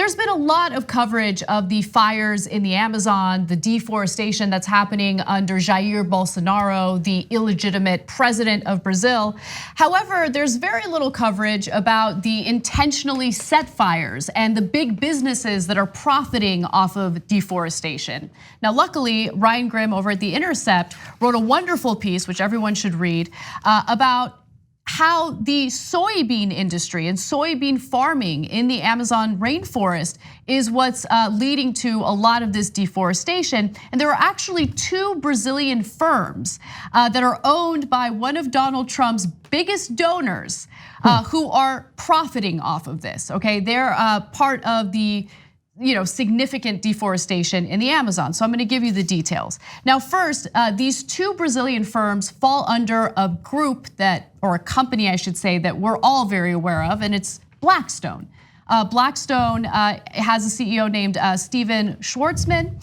There's been a lot of coverage of the fires in the Amazon, the deforestation that's happening under Jair Bolsonaro, the illegitimate president of Brazil. However, there's very little coverage about the intentionally set fires and the big businesses that are profiting off of deforestation. Now, luckily, Ryan Grimm over at The Intercept wrote a wonderful piece, which everyone should read, about how the soybean industry and soybean farming in the Amazon rainforest is what's leading to a lot of this deforestation. And there are actually two Brazilian firms that are owned by one of Donald Trump's biggest donors who are profiting off of this, okay? They're part of the significant deforestation in the Amazon. So I'm gonna give you the details. Now first, these two Brazilian firms fall under a group or a company I should say, that we're all very aware of, and it's Blackstone. Blackstone has a CEO named Steven Schwartzman.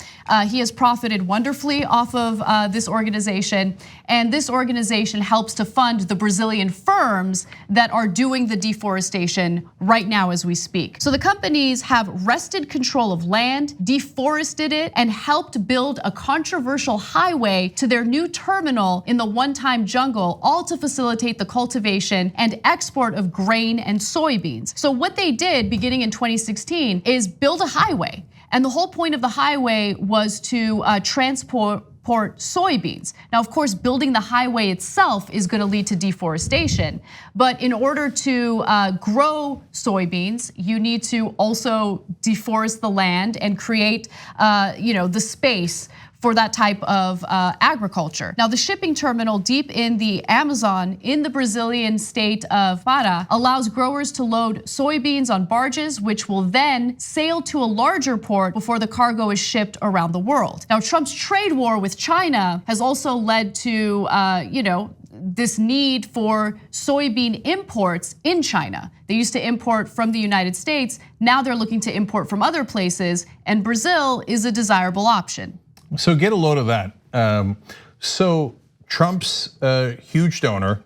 He has profited wonderfully off of this organization, and this organization helps to fund the Brazilian firms that are doing the deforestation right now as we speak. So the companies have wrested control of land, deforested it, and helped build a controversial highway to their new terminal in the one-time jungle, all to facilitate the cultivation and export of grain and soybeans. So what they did beginning in 2016 is build a highway. And the whole point of the highway was to transport soybeans. Now, of course, building the highway itself is gonna lead to deforestation. But in order to grow soybeans, you need to also deforest the land and create the space for that type of agriculture. Now, the shipping terminal deep in the Amazon in the Brazilian state of Pará allows growers to load soybeans on barges, which will then sail to a larger port before the cargo is shipped around the world. Now, Trump's trade war with China has also led to this need for soybean imports in China. They used to import from the United States. Now they're looking to import from other places, and Brazil is a desirable option. So get a load of that. So Trump's huge donor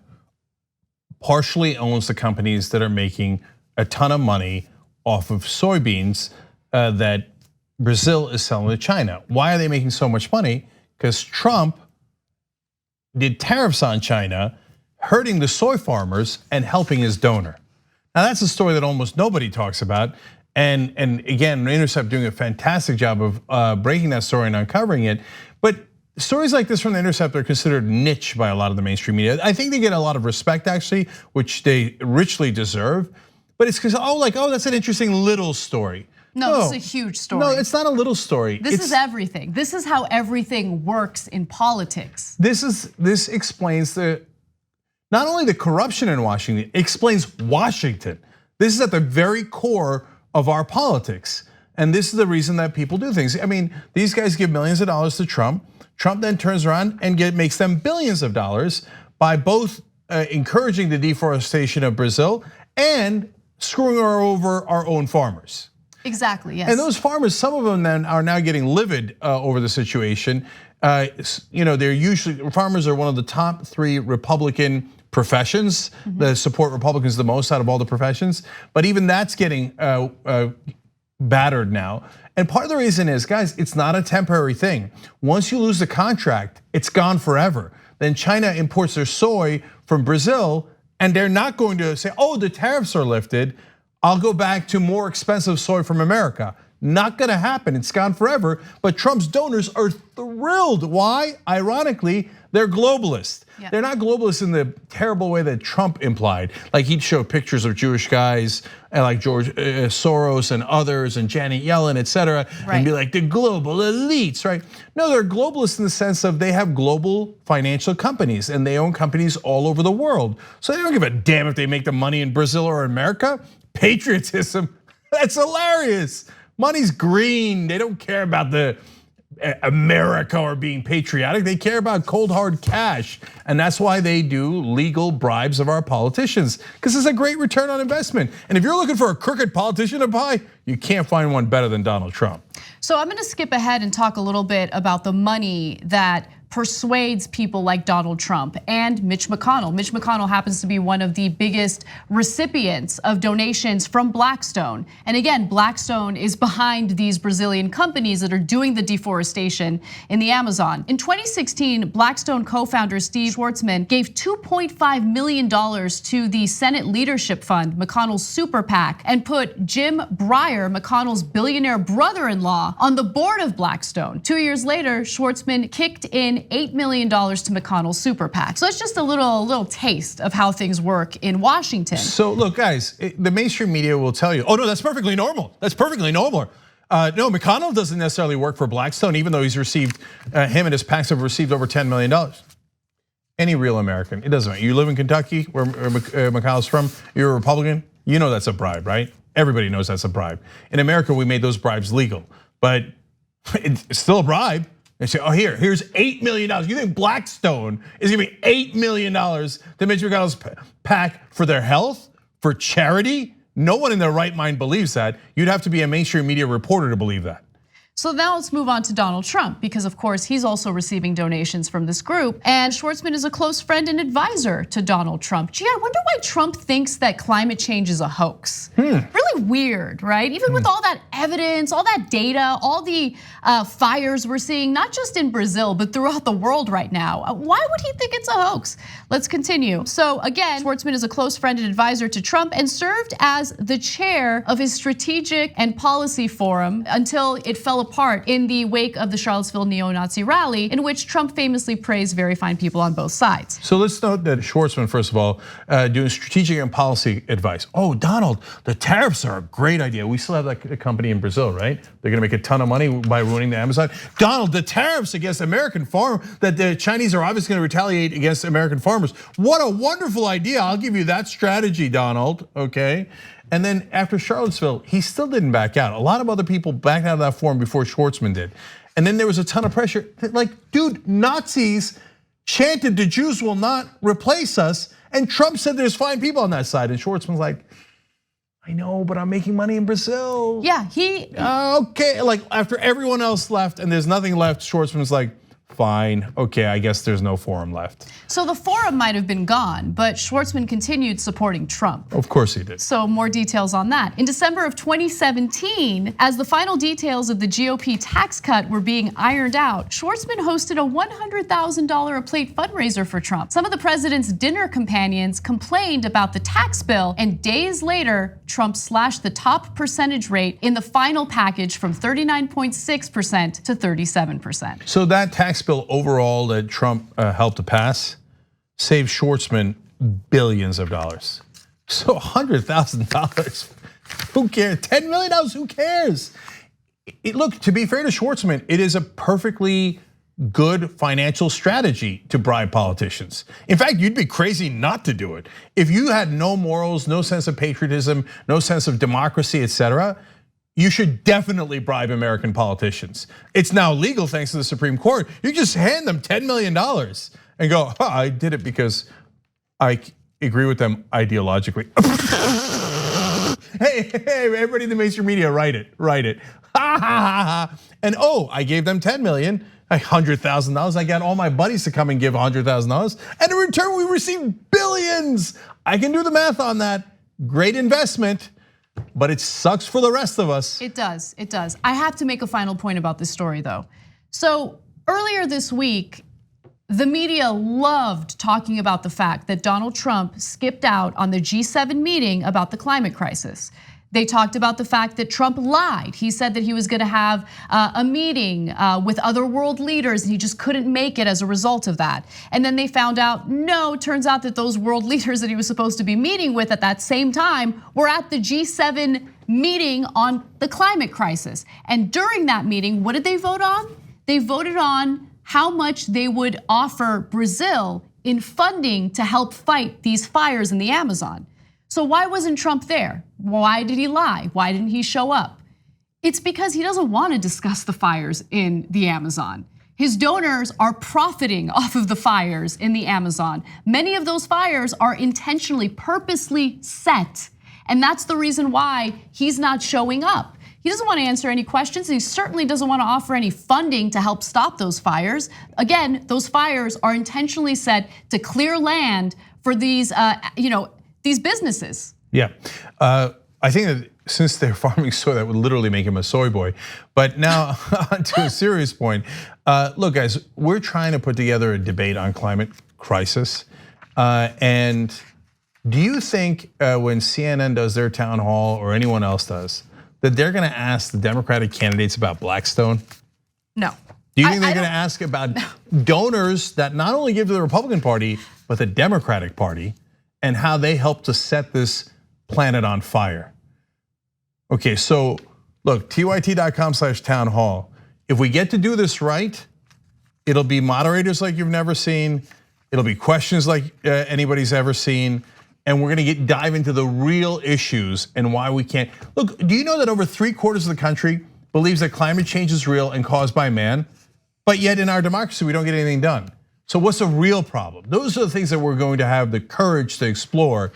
partially owns the companies that are making a ton of money off of soybeans that Brazil is selling to China. Why are they making so much money? Because Trump did tariffs on China, hurting the soy farmers and helping his donor. Now that's a story that almost nobody talks about. And again, The Intercept doing a fantastic job of breaking that story and uncovering it. But stories like this from The Intercept are considered niche by a lot of the mainstream media. I think they get a lot of respect actually, which they richly deserve. But it's because, that's an interesting little story. No, this is a huge story. No, it's not a little story. This is everything. This is how everything works in politics. This explains not only the corruption in Washington, it explains Washington. This is at the very core of our politics. And this is the reason that people do things. I mean, these guys give millions of dollars to Trump. Trump then turns around and makes them billions of dollars by both encouraging the deforestation of Brazil and screwing over our own farmers. Exactly, yes. And those farmers, some of them then are now getting livid over the situation. They're usually, farmers are one of the top 3 Republican professions that support Republicans the most out of all the professions. But even that's getting battered now. And part of the reason is, guys, it's not a temporary thing. Once you lose the contract, it's gone forever. Then China imports their soy from Brazil, and they're not going to say, oh, the tariffs are lifted, I'll go back to more expensive soy from America. Not gonna happen, it's gone forever. But Trump's donors are thrilled. Why? Ironically, they're globalists. Yep. They're not globalists in the terrible way that Trump implied. Like he'd show pictures of Jewish guys and like George Soros and others and Janet Yellen, et cetera, and be like the global elites, right? No, they're globalists in the sense of they have global financial companies and they own companies all over the world. So they don't give a damn if they make the money in Brazil or America. Patriotism, that's hilarious. Money's green, they don't care about the America or being patriotic, they care about cold hard cash. And that's why they do legal bribes of our politicians, because it's a great return on investment. And if you're looking for a crooked politician to buy, you can't find one better than Donald Trump. So I'm gonna skip ahead and talk a little bit about the money that persuades people like Donald Trump and Mitch McConnell. Mitch McConnell happens to be one of the biggest recipients of donations from Blackstone. And again, Blackstone is behind these Brazilian companies that are doing the deforestation in the Amazon. In 2016, Blackstone co-founder Steve Schwarzman gave $2.5 million to the Senate Leadership Fund, McConnell's super PAC, and put Jim Breyer, McConnell's billionaire brother-in-law, on the board of Blackstone. 2 years later, Schwarzman kicked in $8 million to McConnell's super PAC. So it's just a little taste of how things work in Washington. So look, guys, the mainstream media will tell you, oh no, that's perfectly normal. That's perfectly normal. No, McConnell doesn't necessarily work for Blackstone, even though he's received, him and his PACs have received over $10 million. Any real American, it doesn't matter. You live in Kentucky, where McConnell's from, you're a Republican, you know that's a bribe, right? Everybody knows that's a bribe. In America, we made those bribes legal, but it's still a bribe. They say, oh, here's $8 million. You think Blackstone is giving $8 million to Mitch McConnell's PAC for their health, for charity? No one in their right mind believes that. You'd have to be a mainstream media reporter to believe that. So now let's move on to Donald Trump, because of course he's also receiving donations from this group. And Schwarzman is a close friend and advisor to Donald Trump. Gee, I wonder why Trump thinks that climate change is a hoax. Really weird, right? Even with all that evidence, all that data, all the fires we're seeing, not just in Brazil, but throughout the world right now. Why would he think it's a hoax? Let's continue. So again, Schwarzman is a close friend and advisor to Trump and served as the chair of his strategic and policy forum until it fell apart in the wake of the Charlottesville neo-Nazi rally, in which Trump famously praised very fine people on both sides. So let's note that Schwarzman, first of all, doing strategic and policy advice. Oh, Donald, the tariffs are a great idea. We still have that company in Brazil, right? They're gonna make a ton of money by ruining the Amazon. Donald, the tariffs against American farm, that the Chinese are obviously gonna retaliate against American farmers. What a wonderful idea. I'll give you that strategy, Donald, okay? And then after Charlottesville, he still didn't back out. A lot of other people backed out of that forum before Schwarzman did. And then there was a ton of pressure. Like, dude, Nazis chanted the Jews will not replace us. And Trump said there's fine people on that side. And Schwarzman's like, I know, but I'm making money in Brazil. Yeah, okay, like after everyone else left and there's nothing left, Schwarzman's like, fine, okay, I guess there's no forum left. So the forum might have been gone, but Schwarzman continued supporting Trump. Of course he did. So more details on that. In December of 2017, as the final details of the GOP tax cut were being ironed out, Schwarzman hosted a $100,000 a plate fundraiser for Trump. Some of the president's dinner companions complained about the tax bill, and days later, Trump slashed the top percentage rate in the final package from 39.6% to 37%. So that tax bill overall that Trump helped to pass saved Schwarzman billions of dollars. So $100,000, who cares? $10 million, who cares? Look, to be fair to Schwarzman, it is a perfectly good financial strategy to bribe politicians. In fact, you'd be crazy not to do it. If you had no morals, no sense of patriotism, no sense of democracy, etc., you should definitely bribe American politicians. It's now legal thanks to the Supreme Court. You just hand them $10 million and go, I did it because I agree with them ideologically. Hey, everybody in the mainstream media, write it. And I gave them 10 million, $100,000. I got all my buddies to come and give $100,000. And in return, we received billions. I can do the math on that. Great investment. But it sucks for the rest of us. It does. I have to make a final point about this story though. So earlier this week, the media loved talking about the fact that Donald Trump skipped out on the G7 meeting about the climate crisis. They talked about the fact that Trump lied. He said that he was gonna have a meeting with other world leaders and he just couldn't make it as a result of that. And then they found out, no, turns out that those world leaders that he was supposed to be meeting with at that same time were at the G7 meeting on the climate crisis. And during that meeting, what did they vote on? They voted on how much they would offer Brazil in funding to help fight these fires in the Amazon. So why wasn't Trump there? Why did he lie? Why didn't he show up? It's because he doesn't want to discuss the fires in the Amazon. His donors are profiting off of the fires in the Amazon. Many of those fires are intentionally, purposely set. And that's the reason why he's not showing up. He doesn't want to answer any questions. He certainly doesn't want to offer any funding to help stop those fires. Again, those fires are intentionally set to clear land for these, these businesses. Yeah, I think that since they're farming soy, that would literally make him a soy boy. But now on to a serious point. Look, guys, we're trying to put together a debate on climate crisis. And do you think when CNN does their town hall or anyone else does, that they're gonna ask the Democratic candidates about Blackstone? No. Do you think they're gonna ask about donors that not only give to the Republican Party, but the Democratic Party, and how they helped to set this planet on fire? Okay, so look, tyt.com/townhall. If we get to do this right, it'll be moderators like you've never seen. It'll be questions like anybody's ever seen. And we're gonna dive into the real issues and why we can't. Look, do you know that over 3/4 of the country believes that climate change is real and caused by man? But yet in our democracy, we don't get anything done. So what's the real problem? Those are the things that we're going to have the courage to explore.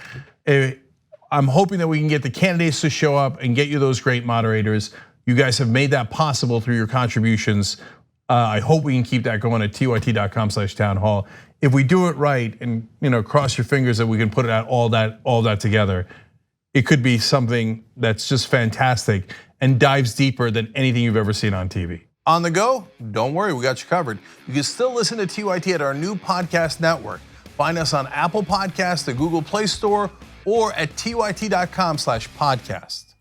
I'm hoping that we can get the candidates to show up and get you those great moderators. You guys have made that possible through your contributions. I hope we can keep that going at tyt.com/townhall. If we do it right, and cross your fingers that we can put it out all that together, it could be something that's just fantastic and dives deeper than anything you've ever seen on TV. On the go? Don't worry, we got you covered. You can still listen to TYT at our new podcast network. Find us on Apple Podcasts, the Google Play Store, or at tyt.com/podcast.